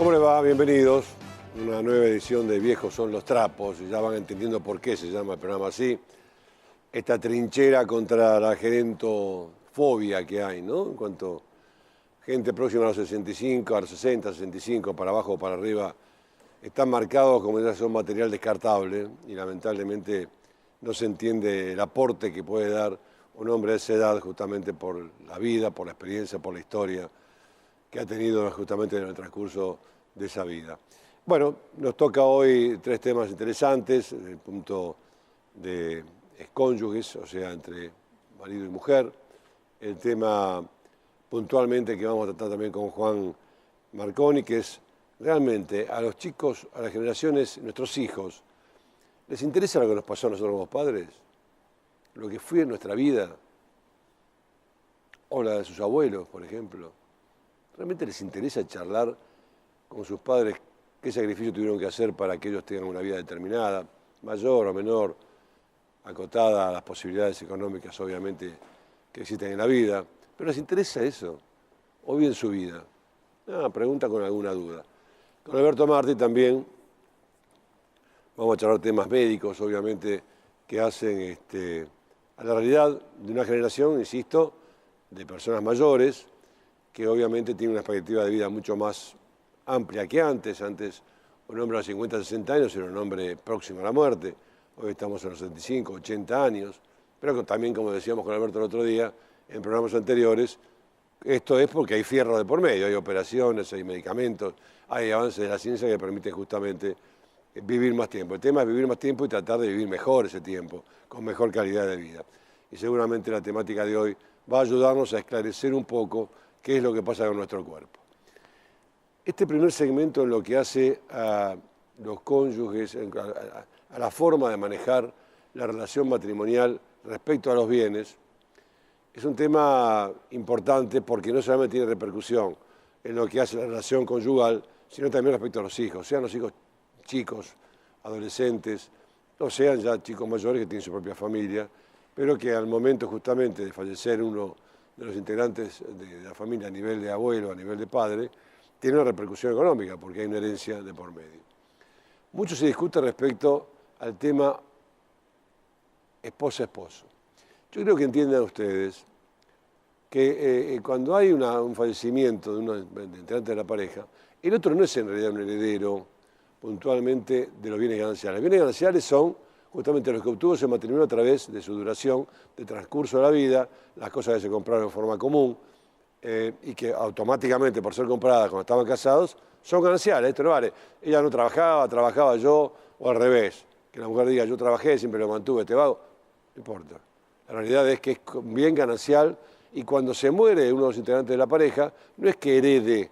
¿Cómo le va? Bienvenidos. Una nueva edición de Viejos son los trapos. Y ya van entendiendo por qué se llama el programa así. Esta trinchera contra la gerentofobia que hay, ¿no? En cuanto a gente próxima a los 65, a los 60, 65, para abajo o para arriba, están marcados como ya son material descartable y lamentablemente no se entiende el aporte que puede dar un hombre de esa edad justamente por la vida, por la experiencia, por la historia que ha tenido justamente en el transcurso de esa vida. Bueno, nos toca hoy tres temas interesantes, desde el punto de cónyuges, o sea, entre marido y mujer, el tema puntualmente que vamos a tratar también con Juan Marconi, que es realmente a los chicos, a las generaciones, nuestros hijos, ¿les interesa lo que nos pasó a nosotros como padres? Lo que fue en nuestra vida, o la de sus abuelos, por ejemplo. ¿Realmente les interesa charlar con sus padres qué sacrificio tuvieron que hacer para que ellos tengan una vida determinada, mayor o menor, acotada a las posibilidades económicas, obviamente, que existen en la vida? ¿Pero les interesa eso? ¿O bien su vida? Pregunta con alguna duda. Con Alberto Marti también vamos a charlar temas médicos, obviamente, que hacen a la realidad de una generación, insisto, de personas mayores, que obviamente tienen una expectativa de vida mucho más amplia que antes. Antes un hombre a los 50, 60 años era un hombre próximo a la muerte. Hoy estamos en los 75, 80 años. Pero también, como decíamos con Alberto el otro día, en programas anteriores, esto es porque hay fierro de por medio, hay operaciones, hay medicamentos, hay avances de la ciencia que permiten justamente vivir más tiempo. El tema es vivir más tiempo y tratar de vivir mejor ese tiempo, con mejor calidad de vida. Y seguramente la temática de hoy va a ayudarnos a esclarecer un poco qué es lo que pasa con nuestro cuerpo. Este primer segmento en lo que hace a los cónyuges, a la forma de manejar la relación matrimonial respecto a los bienes, es un tema importante porque no solamente tiene repercusión en lo que hace la relación conyugal, sino también respecto a los hijos, sean los hijos chicos, adolescentes, o sean ya chicos mayores que tienen su propia familia, pero que al momento justamente de fallecer uno de los integrantes de la familia a nivel de abuelo, a nivel de padre, tiene una repercusión económica porque hay una herencia de por medio. Mucho se discute respecto al tema esposa-esposo. Yo creo que entiendan ustedes que cuando hay un fallecimiento de un integrante de la pareja, el otro no es en realidad un heredero puntualmente de los bienes gananciales. Los bienes gananciales son justamente los que obtuvo ese matrimonio a través de su duración, de transcurso de la vida, las cosas que se compraron en forma común y que automáticamente, por ser compradas cuando estaban casados, son gananciales. Esto no vale. Ella no trabajaba, trabajaba yo, o al revés. Que la mujer diga, yo trabajé, siempre lo mantuve, te vago. No importa. La realidad es que es bien ganancial y cuando se muere uno de los integrantes de la pareja, no es que herede.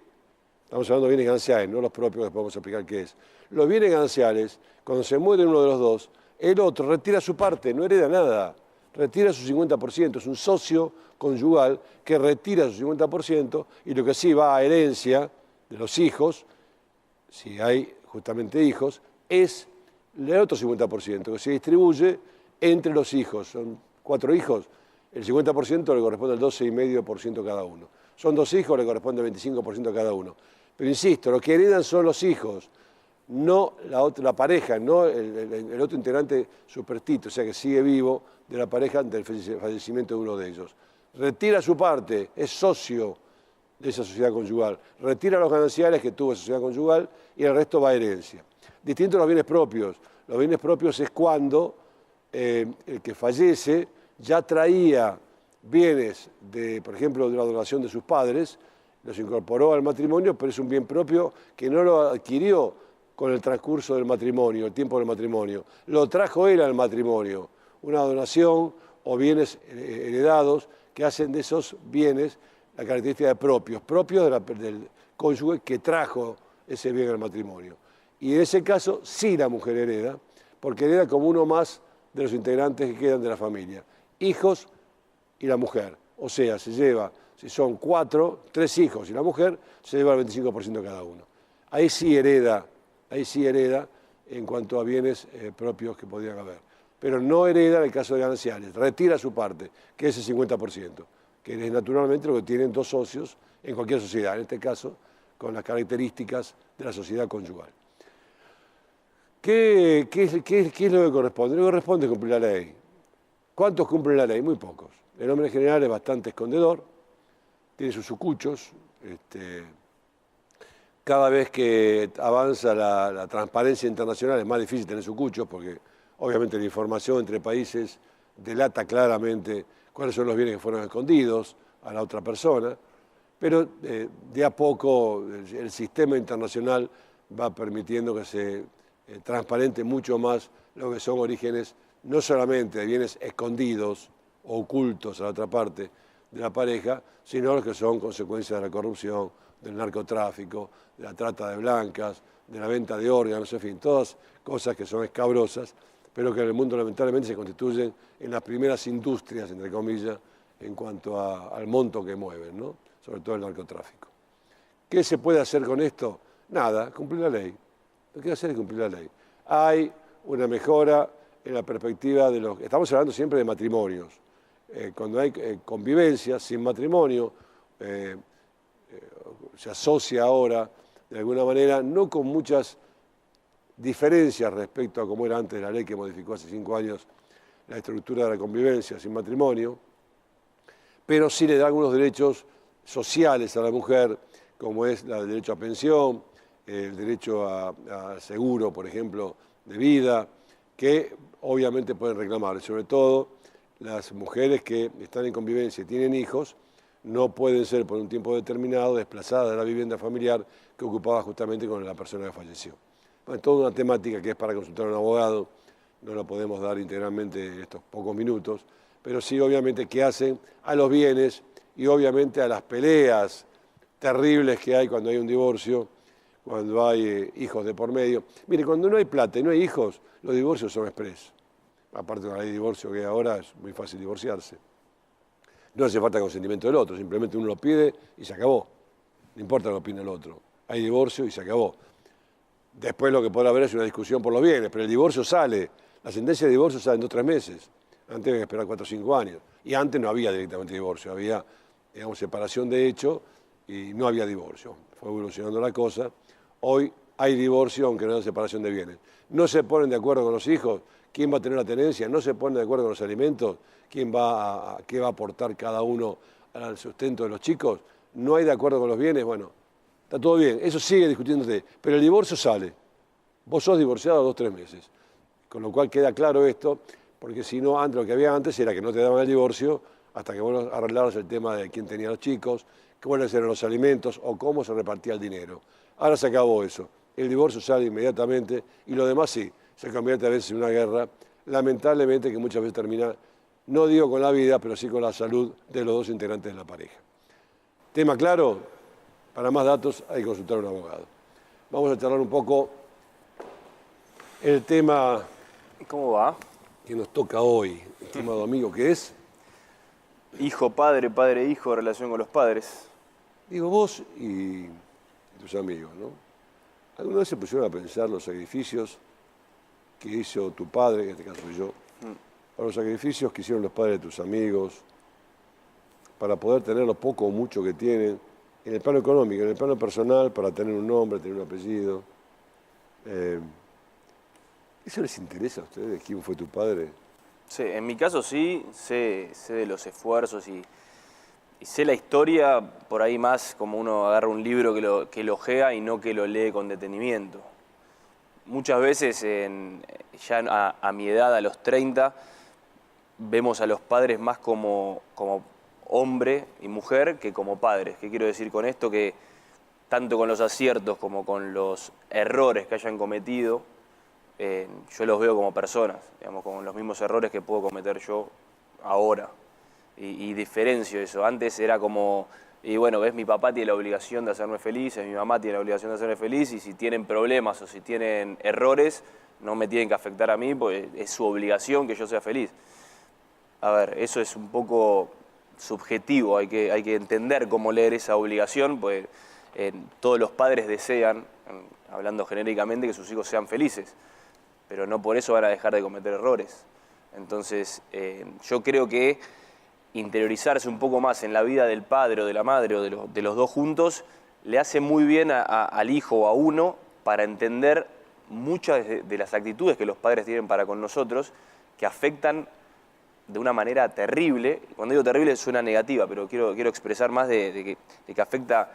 Estamos hablando de bienes gananciales, no los propios, después vamos a explicar qué es. Los bienes gananciales, cuando se muere uno de los dos, el otro retira su parte, no hereda nada, retira su 50%, es un socio conyugal que retira su 50% y lo que sí va a herencia de los hijos, si hay justamente hijos, es el otro 50%, que se distribuye entre los hijos. Son 4 hijos, el 50% le corresponde al 12,5% cada uno. Son 2 hijos, le corresponde el 25% cada uno. Pero insisto, lo que heredan son los hijos, no la pareja, no el otro integrante superstito, o sea que sigue vivo de la pareja ante el fallecimiento de uno de ellos. Retira su parte, es socio de esa sociedad conyugal, retira los gananciales que tuvo esa sociedad conyugal y el resto va a herencia. Distinto a los bienes propios. Los bienes propios es cuando el que fallece ya traía bienes, por ejemplo, de la donación de sus padres, los incorporó al matrimonio, pero es un bien propio que no lo adquirió con el transcurso del matrimonio, el tiempo del matrimonio. Lo trajo él al matrimonio, una donación o bienes heredados que hacen de esos bienes la característica de propios del cónyuge que trajo ese bien al matrimonio. Y en ese caso sí la mujer hereda, porque hereda como uno más de los integrantes que quedan de la familia, hijos y la mujer. O sea, se lleva, si son 3 hijos y la mujer, se lleva el 25% cada uno. Ahí sí hereda en cuanto a bienes propios que podrían haber. Pero no hereda en el caso de gananciales, retira su parte, que es el 50%, que es naturalmente lo que tienen 2 socios en cualquier sociedad, en este caso con las características de la sociedad conyugal. ¿Qué es lo que corresponde? Lo que corresponde es cumplir la ley. ¿Cuántos cumplen la ley? Muy pocos. El hombre en general es bastante escondedor, tiene sus sucuchos. Cada vez que avanza la transparencia internacional es más difícil tener sucuchos porque obviamente la información entre países delata claramente cuáles son los bienes que fueron escondidos a la otra persona, pero de a poco el sistema internacional va permitiendo que se transparente mucho más lo que son orígenes no solamente de bienes escondidos o ocultos a la otra parte de la pareja, sino los que son consecuencias de la corrupción, del narcotráfico, de la trata de blancas, de la venta de órganos, en fin, todas cosas que son escabrosas, pero que en el mundo lamentablemente se constituyen en las primeras industrias, entre comillas, en cuanto al monto que mueven, ¿no? Sobre todo el narcotráfico. ¿Qué se puede hacer con esto? Nada, cumplir la ley. Lo que hay que hacer es cumplir la ley. Hay una mejora en la perspectiva de los... Estamos hablando siempre de matrimonios. Cuando hay convivencia sin matrimonio, se asocia ahora, de alguna manera, no con muchas diferencias respecto a cómo era antes la ley que modificó hace 5 años la estructura de la convivencia sin matrimonio, pero sí le da algunos derechos sociales a la mujer, como es el derecho a pensión, el derecho a seguro, por ejemplo, de vida, que obviamente pueden reclamar. Sobre todo las mujeres que están en convivencia y tienen hijos, no pueden ser por un tiempo determinado desplazadas de la vivienda familiar que ocupaba justamente con la persona que falleció. Bueno, toda una temática que es para consultar a un abogado, no la podemos dar integralmente en estos pocos minutos, pero sí obviamente que hacen a los bienes y obviamente a las peleas terribles que hay cuando hay un divorcio, cuando hay hijos de por medio. Mire, cuando no hay plata y no hay hijos, los divorcios son express. Aparte de la ley de divorcio que ahora es muy fácil divorciarse. No hace falta consentimiento del otro, simplemente uno lo pide y se acabó. No importa lo que opine el otro. Hay divorcio y se acabó. Después lo que podrá haber es una discusión por los bienes, pero el divorcio sale, la sentencia de divorcio sale en 2 o 3 meses. Antes había que esperar 4 o 5 años. Y antes no había directamente divorcio, había, digamos, separación de hecho y no había divorcio. Fue evolucionando la cosa. Hoy hay divorcio, aunque no haya separación de bienes. No se ponen de acuerdo con los hijos, quién va a tener la tenencia, no se ponen de acuerdo con los alimentos, qué va a aportar cada uno al sustento de los chicos. No hay de acuerdo con los bienes, bueno, está todo bien, eso sigue discutiéndose, pero el divorcio sale. Vos sos divorciado a 2 o 3 meses. Con lo cual queda claro esto, porque si no, antes lo que había antes era que no te daban el divorcio hasta que vos arreglaras el tema de quién tenía los chicos, cuáles eran los alimentos o cómo se repartía el dinero. Ahora se acabó eso. El divorcio sale inmediatamente y lo demás sí, se convierte a veces en una guerra, lamentablemente que muchas veces termina, no digo con la vida, pero sí con la salud de los 2 integrantes de la pareja. ¿Tema claro? Para más datos hay que consultar a un abogado. Vamos a charlar un poco el tema... ¿Cómo va? Que nos toca hoy, estimado amigo, que es... Hijo, padre, padre, hijo, relación con los padres. Digo, vos y tus amigos, ¿no? ¿Alguna vez se pusieron a pensar los sacrificios que hizo tu padre, en este caso soy yo, o los sacrificios que hicieron los padres de tus amigos, para poder tener lo poco o mucho que tienen, en el plano económico, en el plano personal, para tener un nombre, tener un apellido? ¿Eso les interesa a ustedes? ¿Quién fue tu padre? Sí, en mi caso sí, sé de los esfuerzos y sé la historia por ahí más como uno agarra un libro que lo ojea y no que lo lee con detenimiento. Muchas veces, ya a mi edad, a los 30, vemos a los padres más como hombre y mujer que como padres. ¿Qué quiero decir con esto? Que tanto con los aciertos como con los errores que hayan cometido, yo los veo como personas, digamos, con los mismos errores que puedo cometer yo ahora. Y diferencio eso. Antes era como, y bueno, ves, mi papá tiene la obligación de hacerme feliz, mi mamá tiene la obligación de hacerme feliz, y si tienen problemas o si tienen errores, no me tienen que afectar a mí, porque es su obligación que yo sea feliz. A ver, eso es un poco subjetivo, hay que entender cómo leer esa obligación, pues todos los padres desean, hablando genéricamente, que sus hijos sean felices, pero no por eso van a dejar de cometer errores. Entonces, yo creo que interiorizarse un poco más en la vida del padre o de la madre o de los 2 juntos le hace muy bien al hijo o a uno para entender muchas de las actitudes que los padres tienen para con nosotros, que afectan de una manera terrible. Cuando digo terrible suena negativa, pero quiero expresar más de que afecta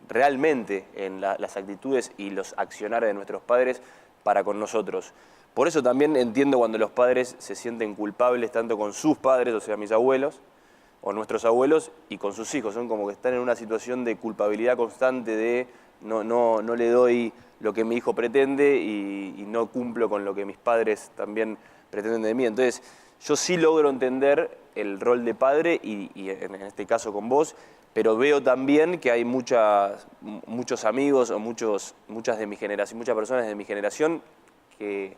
realmente en las actitudes y los accionares de nuestros padres para con nosotros. Por eso también entiendo cuando los padres se sienten culpables tanto con sus padres, o sea, mis abuelos, o nuestros abuelos, y con sus hijos. Son como que están en una situación de culpabilidad constante de no le doy lo que mi hijo pretende y no cumplo con lo que mis padres también pretenden de mí. Entonces, yo sí logro entender el rol de padre y en este caso con vos, pero veo también que hay muchos amigos o muchas de mi generación, muchas personas de mi generación que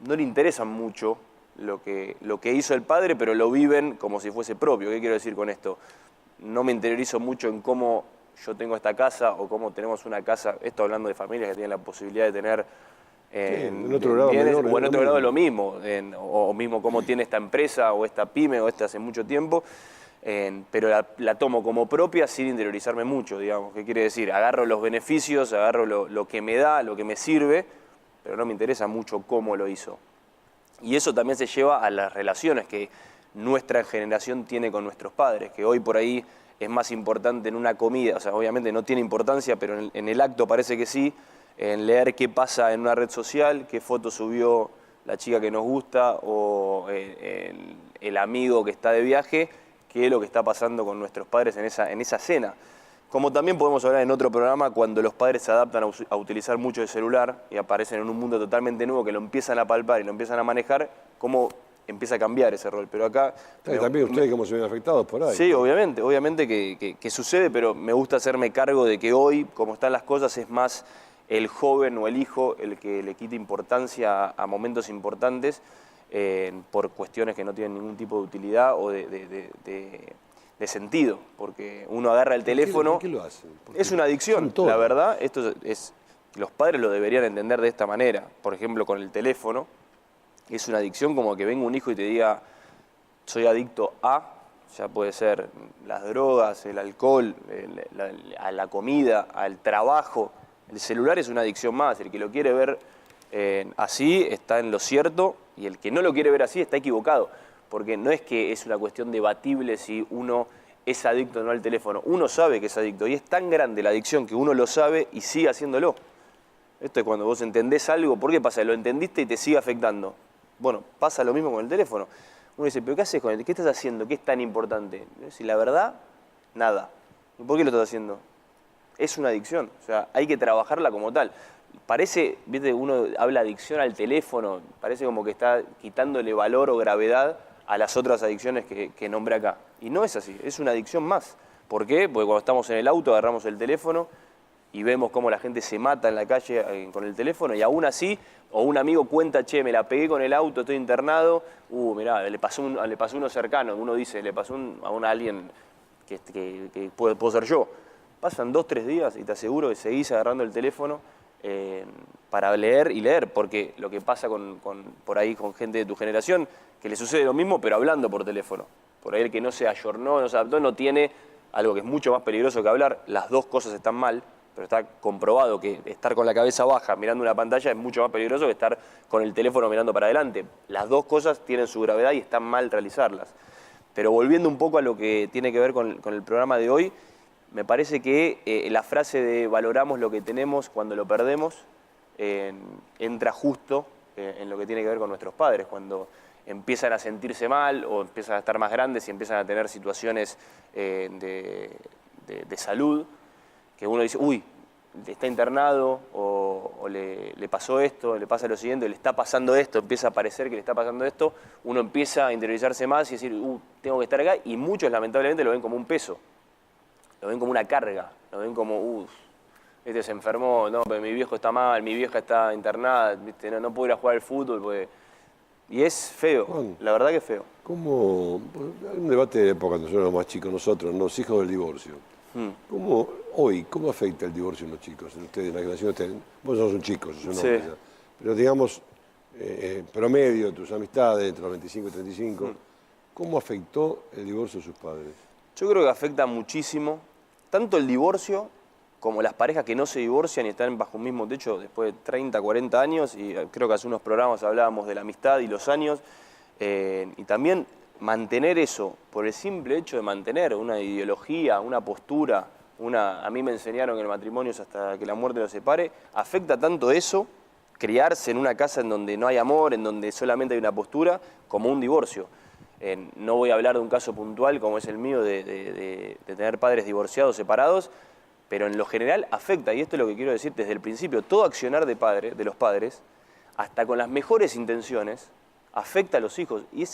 no le interesan mucho lo que hizo el padre, pero lo viven como si fuese propio. ¿Qué quiero decir con esto? No me interiorizo mucho en cómo yo tengo esta casa o cómo tenemos una casa, esto hablando de familias que tienen la posibilidad de tener en otro grado bienes, menor, o en otro grado lo mismo, o mismo cómo tiene esta empresa o esta pyme o esta hace mucho tiempo, pero la tomo como propia sin interiorizarme mucho, digamos. ¿Qué quiere decir? Agarro los beneficios, agarro lo que me da, lo que me sirve, pero no me interesa mucho cómo lo hizo. Y eso también se lleva a las relaciones que nuestra generación tiene con nuestros padres, que hoy por ahí es más importante en una comida, o sea, obviamente no tiene importancia, pero en el acto parece que sí, en leer qué pasa en una red social, qué foto subió la chica que nos gusta o el amigo que está de viaje, qué es lo que está pasando con nuestros padres en esa cena. Como también podemos hablar en otro programa cuando los padres se adaptan a utilizar mucho el celular y aparecen en un mundo totalmente nuevo que lo empiezan a palpar y lo empiezan a manejar, cómo empieza a cambiar ese rol. Pero acá... También ustedes cómo se ven afectados por ahí. Sí, obviamente que sucede, pero me gusta hacerme cargo de que hoy, como están las cosas, es más el joven o el hijo el que le quita importancia a momentos importantes por cuestiones que no tienen ningún tipo de utilidad o de sentido, porque uno agarra el teléfono. ¿Por qué lo hacen? Es una adicción, la verdad. Los padres lo deberían entender de esta manera. Por ejemplo, con el teléfono, es una adicción como que venga un hijo y te diga, soy adicto a, ya puede ser las drogas, el alcohol, a la comida, al trabajo. El celular es una adicción más. El que lo quiere ver así está en lo cierto y el que no lo quiere ver así está equivocado. Porque no es que es una cuestión debatible si uno es adicto o no al teléfono. Uno sabe que es adicto y es tan grande la adicción que uno lo sabe y sigue haciéndolo. Esto es cuando vos entendés algo. ¿Por qué pasa? Lo entendiste y te sigue afectando. Bueno, pasa lo mismo con el teléfono. Uno dice, ¿pero qué haces con él? ¿Qué estás haciendo? ¿Qué es tan importante? Si la verdad, nada. ¿Y por qué lo estás haciendo? Es una adicción. O sea, hay que trabajarla como tal. Parece, viste, uno habla adicción al teléfono, parece como que está quitándole valor o gravedad a las otras adicciones que nombré acá. Y no es así, es una adicción más. ¿Por qué? Porque cuando estamos en el auto agarramos el teléfono y vemos cómo la gente se mata en la calle con el teléfono y aún así, o un amigo cuenta, che, me la pegué con el auto, estoy internado, mirá, le pasó uno cercano, uno dice, le pasó a alguien que puedo ser yo. Pasan 2 o 3 días y te aseguro que seguís agarrando el teléfono para leer y leer, porque lo que pasa por ahí con gente de tu generación, que le sucede lo mismo, pero hablando por teléfono. Por ahí el que no se ayornó, no se adaptó, no tiene algo que es mucho más peligroso que hablar. Las dos cosas están mal, pero está comprobado que estar con la cabeza baja mirando una pantalla es mucho más peligroso que estar con el teléfono mirando para adelante. Las dos cosas tienen su gravedad y están mal realizarlas. Pero volviendo un poco a lo que tiene que ver con el programa de hoy, me parece que la frase de valoramos lo que tenemos cuando lo perdemos entra justo en lo que tiene que ver con nuestros padres, cuando empiezan a sentirse mal o empiezan a estar más grandes y empiezan a tener situaciones de salud, que uno dice, uy, está internado o le pasó esto, le pasa lo siguiente, le está pasando esto, empieza a parecer que le está pasando esto, uno empieza a interiorizarse más y decir, tengo que estar acá, y muchos lamentablemente lo ven como un peso. Lo ven como una carga, lo ven como, este se enfermó, no, pero mi viejo está mal, mi vieja está internada, ¿viste? No puedo ir a jugar al fútbol. Porque... Y es feo, Juan, la verdad que es feo. ¿Cómo? Hay un debate de época cuando nosotros éramos más chicos, nosotros, los hijos del divorcio. ¿Cómo afecta el divorcio en los chicos? En ustedes, en la generación de ustedes, vos sos un chico, sos un hombre, sí. Pero digamos, promedio, tus amistades, entre los 25 y 35, ¿cómo afectó el divorcio de sus padres? Yo creo que afecta muchísimo, tanto el divorcio como las parejas que no se divorcian y están bajo un mismo techo después de 30, 40 años, y creo que hace unos programas hablábamos de la amistad y los años, y también mantener eso, por el simple hecho de mantener una ideología, una postura, a mí me enseñaron que el matrimonio es hasta que la muerte los separe, afecta tanto eso, criarse en una casa en donde no hay amor, en donde solamente hay una postura, como un divorcio. No voy a hablar de un caso puntual como es el mío de tener padres divorciados, separados, pero en lo general afecta, y esto es lo que quiero decir desde el principio, todo accionar de los padres, hasta con las mejores intenciones, afecta a los hijos, y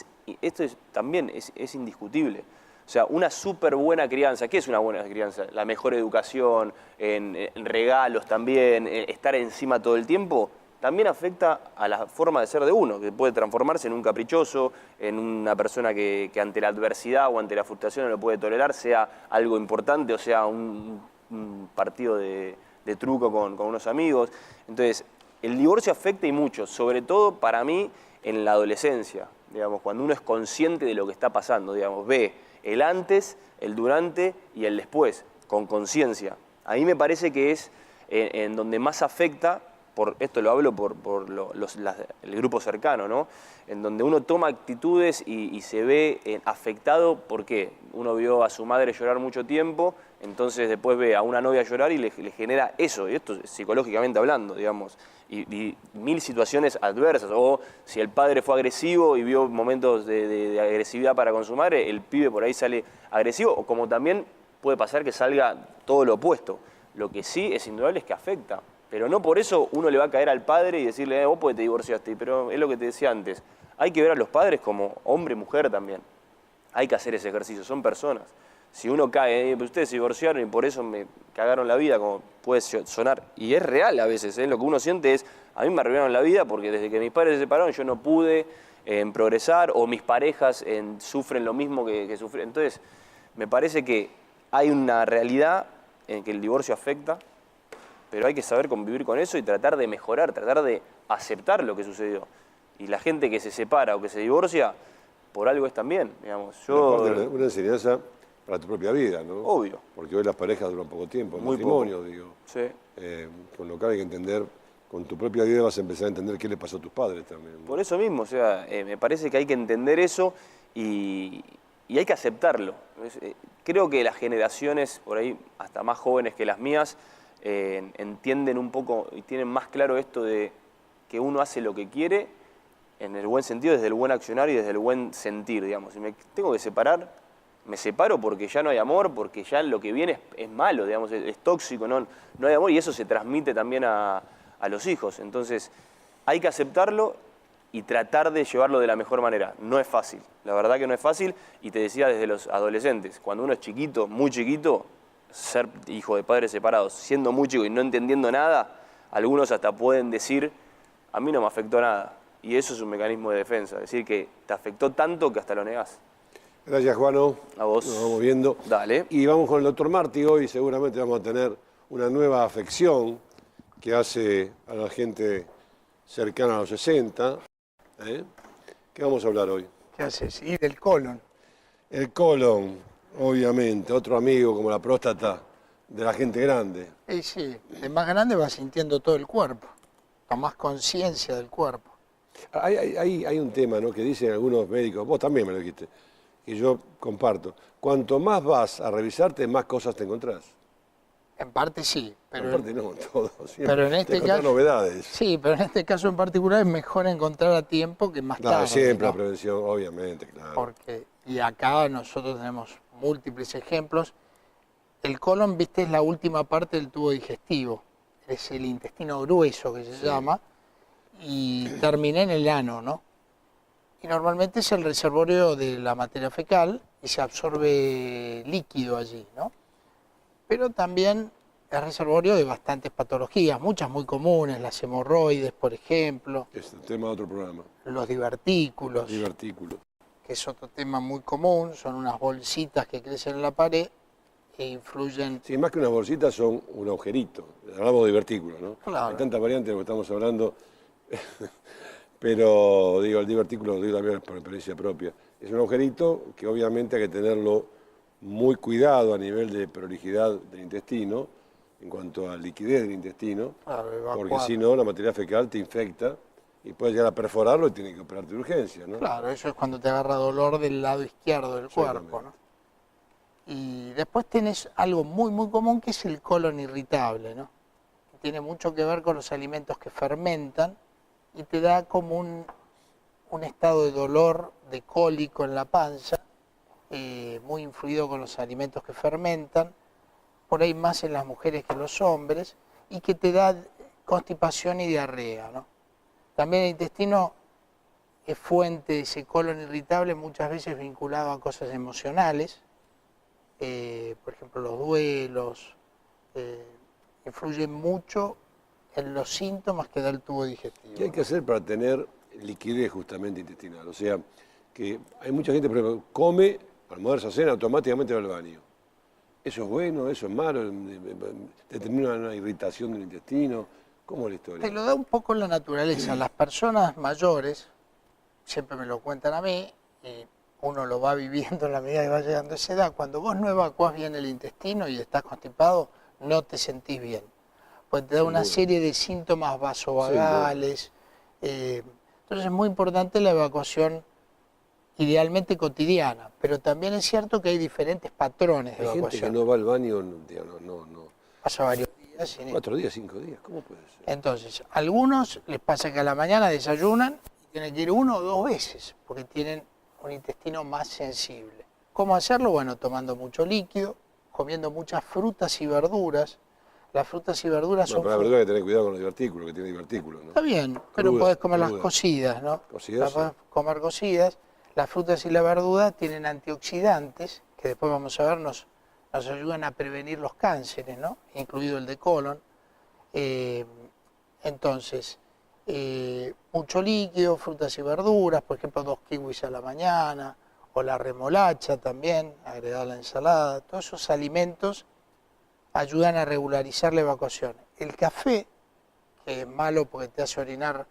esto también es indiscutible. O sea, una súper buena crianza, ¿qué es una buena crianza? La mejor educación, en regalos también, estar encima todo el tiempo, también afecta a la forma de ser de uno, que puede transformarse en un caprichoso, en una persona que ante la adversidad o ante la frustración no lo puede tolerar, sea algo importante o sea un partido de truco con unos amigos. Entonces, el divorcio afecta y mucho, sobre todo para mí en la adolescencia, digamos, cuando uno es consciente de lo que está pasando, digamos, ve el antes, el durante y el después, con conciencia. A mí me parece que es en donde más afecta, esto lo hablo por el grupo cercano, ¿no? En donde uno toma actitudes y se ve afectado, ¿por qué? Uno vio a su madre llorar mucho tiempo, entonces después ve a una novia llorar y le genera eso, y esto es psicológicamente hablando, digamos, y mil situaciones adversas, o si el padre fue agresivo y vio momentos de agresividad para con su madre, el pibe por ahí sale agresivo, o como también puede pasar que salga todo lo opuesto. Lo que sí es indudable es que afecta. Pero no por eso uno le va a caer al padre y decirle, vos porque te divorciaste, pero es lo que te decía antes. Hay que ver a los padres como hombre y mujer también. Hay que hacer ese ejercicio, son personas. Si uno cae, ustedes se divorciaron y por eso me cagaron la vida, como puede sonar, y es real a veces, lo que uno siente es, a mí me arruinaron la vida porque desde que mis padres se separaron yo no pude progresar, o mis parejas sufren lo mismo que sufrí. Entonces, me parece que hay una realidad en que el divorcio afecta, pero hay que saber convivir con eso y tratar de mejorar, tratar de aceptar lo que sucedió. Y la gente que se separa o que se divorcia, por algo es también, digamos. Una enseñanza para tu propia vida, ¿no? Obvio. Porque hoy las parejas duran poco tiempo, el Muy matrimonio, poco. digo. Sí. Con lo que hay que entender, con tu propia vida vas a empezar a entender qué le pasó a tus padres también, ¿no? Por eso mismo, o sea, me parece que hay que entender eso y hay que aceptarlo. Creo que las generaciones, por ahí hasta más jóvenes que las mías, entienden un poco y tienen más claro esto de que uno hace lo que quiere en el buen sentido, desde el buen accionar y desde el buen sentir, digamos. Si me tengo que separar, me separo porque ya no hay amor, porque ya lo que viene es malo, digamos, es tóxico, no hay amor, y eso se transmite también a los hijos. Entonces, hay que aceptarlo y tratar de llevarlo de la mejor manera. No es fácil, la verdad que no es fácil, y te decía desde los adolescentes, cuando uno es chiquito, muy chiquito, ser hijo de padres separados, siendo muy chico y no entendiendo nada, algunos hasta pueden decir, a mí no me afectó nada. Y eso es un mecanismo de defensa, decir que te afectó tanto que hasta lo negás. Gracias, Juano. A vos. Nos vamos viendo. Dale. Y vamos con el doctor Martí. Hoy seguramente vamos a tener una nueva afección que hace a la gente cercana a los 60. ¿Qué vamos a hablar hoy? ¿Qué haces? Y del colon. El colon, obviamente, otro amigo como la próstata de la gente grande. Y sí, de más grande vas sintiendo todo el cuerpo, tomás conciencia del cuerpo. Hay un tema, ¿no?, que dicen algunos médicos, vos también me lo dijiste, que yo comparto. Cuanto más vas a revisarte, más cosas te encontrás. En parte sí, pero en parte no, todo. Pero en este caso, novedades. Sí, pero en este caso en particular es mejor encontrar a tiempo que más tarde. Siempre ¿no? La prevención, obviamente, claro. Y acá nosotros tenemos múltiples ejemplos. El colon, viste, es la última parte del tubo digestivo. Es el intestino grueso que se llama. Y termina en el ano, ¿no? Y normalmente es el reservorio de la materia fecal y se absorbe líquido allí, ¿no? Pero también es reservorio de bastantes patologías, muchas muy comunes, las hemorroides, por ejemplo. Es el tema de otro programa. Los divertículos. Divertículos. Que es otro tema muy común, son unas bolsitas que crecen en la pared e influyen... Sí, más que unas bolsitas son un agujerito. Hablamos de divertículos, ¿no? Claro. Hay tantas variantes de lo que estamos hablando, pero digo, el divertículo lo digo también por experiencia propia. Es un agujerito que obviamente hay que tenerlo muy cuidado a nivel de prolijidad del intestino, en cuanto a liquidez del intestino, Claro, porque evacuar. si no la materia fecal te infecta y puedes llegar a perforarlo y tienes que operarte de urgencia, ¿no? Claro, eso es cuando te agarra dolor del lado izquierdo del cuerpo, Exactamente. ¿no? Y después tenés algo muy, muy común que es el colon irritable, ¿no? Que tiene mucho que ver con los alimentos que fermentan y te da como un estado de dolor, de cólico en la panza, muy influido con los alimentos que fermentan, por ahí más en las mujeres que en los hombres, y que te da constipación y diarrea, ¿no? También el intestino es fuente de ese colon irritable, muchas veces vinculado a cosas emocionales, por ejemplo los duelos, influyen mucho en los síntomas que da el tubo digestivo. ¿Qué hay que hacer para tener liquidez justamente intestinal? O sea, que hay mucha gente, por ejemplo, come, almuerza, cena, automáticamente va al baño. ¿Eso es bueno? ¿Eso es malo? ¿Determina una irritación del intestino? ¿Cómo es la historia? Te lo da un poco la naturaleza. Las personas mayores, siempre me lo cuentan a mí, y uno lo va viviendo en la medida que va llegando a esa edad, cuando vos no evacuás bien el intestino y estás constipado, no te sentís bien. Pues te da una serie de síntomas vasovagales. Entonces es muy importante la evacuación idealmente cotidiana, pero también es cierto que hay diferentes patrones de Hay gente evacuación. que no va al baño, no. Pasa varios días sin 4 días, 5 días, ¿cómo puede ser? Entonces, a algunos les pasa que a la mañana desayunan y tienen que ir 1 o 2 veces, porque tienen un intestino más sensible. ¿Cómo hacerlo? Bueno, tomando mucho líquido, comiendo muchas frutas y verduras. Las frutas y verduras No, son... pero la verdad hay que tener cuidado con los divertículos, que tiene divertículos, ¿no? Está bien, pero Crudas, podés comer las crudas. cocidas, ¿no? ¿Cocidas? Las podés comer cocidas. Las frutas y la verdura tienen antioxidantes, que después vamos a ver, nos ayudan a prevenir los cánceres, ¿no? Incluido el de colon. Entonces, mucho líquido, frutas y verduras, por ejemplo, 2 kiwis a la mañana, o la remolacha también, agregada a la ensalada. Todos esos alimentos ayudan a regularizar la evacuación. El café, que es malo porque te hace orinar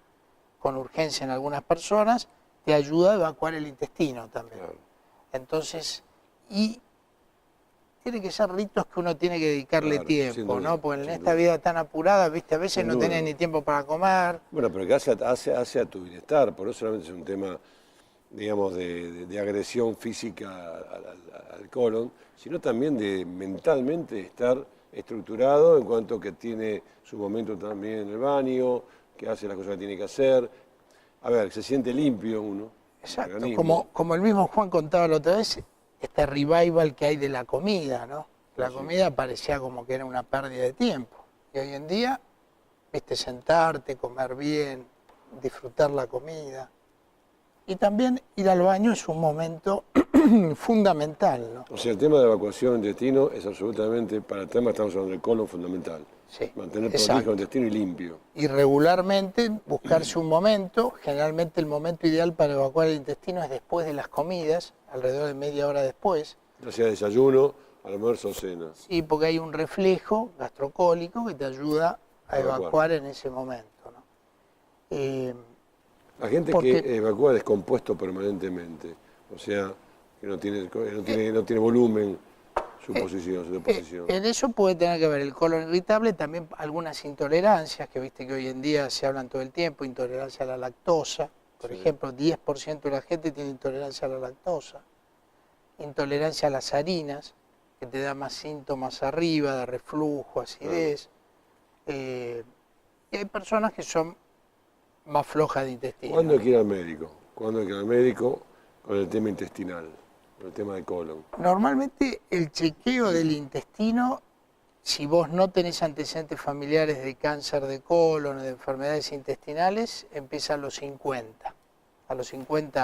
con urgencia en algunas personas, te ayuda a evacuar el intestino también. Claro. Entonces, y tiene que ser ritos que uno tiene que dedicarle Claro, sin tiempo, duda, ¿no? Porque en sin esta duda. vida tan apurada, viste, a veces Sin no duda. tenés ni tiempo para comer. Bueno, pero que hace a tu bienestar, por eso solamente es un tema, digamos, de agresión física al colon, sino también de mentalmente estar estructurado en cuanto que tiene su momento también en el baño, que hace las cosas que tiene que hacer. A ver, se siente limpio uno. el Exacto, organismo. como el mismo Juan contaba la otra vez, este revival que hay de la comida, ¿no? La Sí. comida parecía como que era una pérdida de tiempo. Y hoy en día, viste, sentarte, comer bien, disfrutar la comida. Y también ir al baño es un momento fundamental, ¿no? O sea, el tema de evacuación del intestino es absolutamente, para el tema estamos hablando del colon fundamental. Sí, Mantener exacto. prolijo el intestino y limpio. Y regularmente buscarse un momento, generalmente el momento ideal para evacuar el intestino es después de las comidas, alrededor de media hora después, Ya sea desayuno, almuerzo o cena. sí, porque hay un reflejo gastrocólico que te ayuda a evacuar en ese momento, ¿no? La gente Porque- que evacúa descompuesto permanentemente, o sea, que no tiene volumen su posición, su deposición. En eso puede tener que ver el colon irritable, también algunas intolerancias, que viste que hoy en día se hablan todo el tiempo, intolerancia a la lactosa, por Sí. ejemplo, 10% de la gente tiene intolerancia a la lactosa, intolerancia a las harinas, que te da más síntomas arriba, de reflujo, acidez, y hay personas que son más flojas de intestino. ¿Cuándo hay que ir al médico? ¿Cuándo hay que ir al médico con el tema intestinal, con el tema de colon? Normalmente el chequeo del intestino, si vos no tenés antecedentes familiares de cáncer de colon o de enfermedades intestinales, empieza a los 50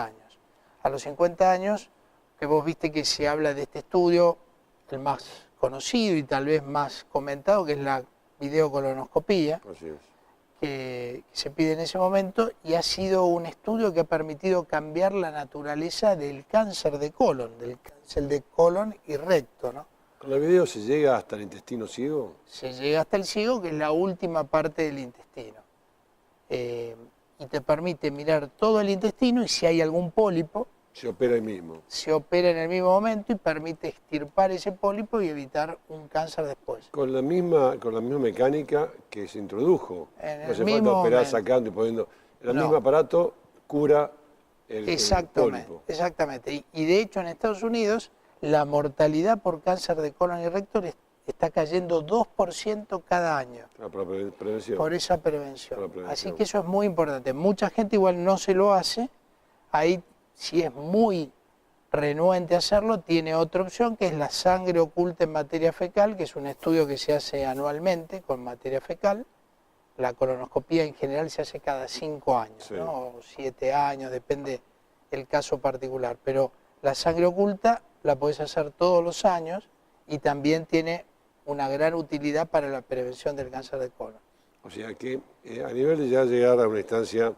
años. A los 50 años, que vos viste que se habla de este estudio, el más conocido y tal vez más comentado, que es la videocolonoscopía, Así es. que se pide en ese momento, y ha sido un estudio que ha permitido cambiar la naturaleza del cáncer de colon, del cáncer de colon y recto, ¿no? ¿Con el video se llega hasta el intestino ciego? Se llega hasta el ciego, que es la última parte del intestino. Y te permite mirar todo el intestino y si hay algún pólipo, Se opera ahí mismo. se opera en el mismo momento y permite extirpar ese pólipo y evitar un cáncer después. Con la misma mecánica que se introdujo. En No el hace mismo falta operar momento. sacando y poniendo. El No. mismo aparato cura el Exactamente, pólipo. exactamente. Y de hecho en Estados Unidos la mortalidad por cáncer de colon y recto está cayendo 2% cada año Por la prevención. por esa prevención. Por la prevención. Así que eso es muy importante. Mucha gente igual no se lo hace. Ahí, si es muy renuente a hacerlo, tiene otra opción que es la sangre oculta en materia fecal, que es un estudio que se hace anualmente con materia fecal. La colonoscopía en general se hace cada 5 años, Sí. ¿no? O 7 años, depende del caso particular. Pero la sangre oculta la podés hacer todos los años y también tiene una gran utilidad para la prevención del cáncer de colon. O sea que a nivel de ya llegar a una instancia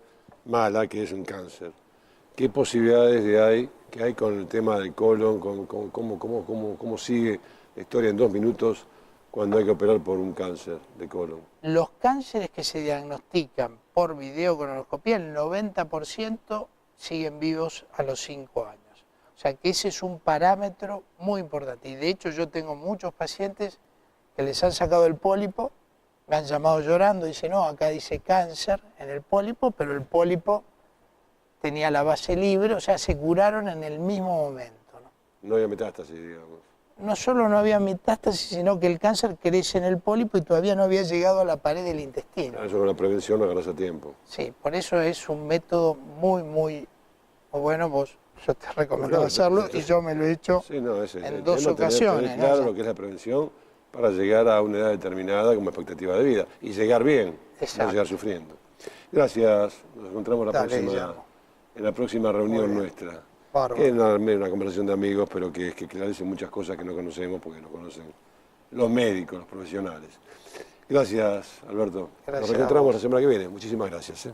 mala, que es un cáncer, ¿qué posibilidades que hay con el tema del colon? ¿Cómo sigue la historia en 2 minutos cuando hay que operar por un cáncer de colon? Los cánceres que se diagnostican por videocolonoscopía, el 90% siguen vivos a los 5 años. O sea que ese es un parámetro muy importante. Y de hecho yo tengo muchos pacientes que les han sacado el pólipo, me han llamado llorando, dicen, no, acá dice cáncer en el pólipo, pero el pólipo tenía la base libre, o sea, se curaron en el mismo momento, ¿no? No había metástasis, digamos. No solo no había metástasis, sino que el cáncer crece en el pólipo y todavía no había llegado a la pared del intestino. Eso con la prevención lo agarras a tiempo. Sí, por eso es un método muy bueno. Yo te recomiendo Claro, hacerlo y yo me lo he hecho Sí, no, ese, en el 2 tema, ocasiones. tener ¿no? claro O sea, lo que es la prevención para llegar a una edad determinada como expectativa de vida y llegar bien, Exacto. no llegar sufriendo. Gracias, nos encontramos Dale, Guillermo. en la próxima reunión bien. nuestra. Bárbaro. Que es una conversación de amigos, pero que esclarece muchas cosas que no conocemos porque no conocen los médicos, los profesionales. Gracias, Alberto. Gracias Nos a reencontramos vos. la semana que viene. Muchísimas gracias.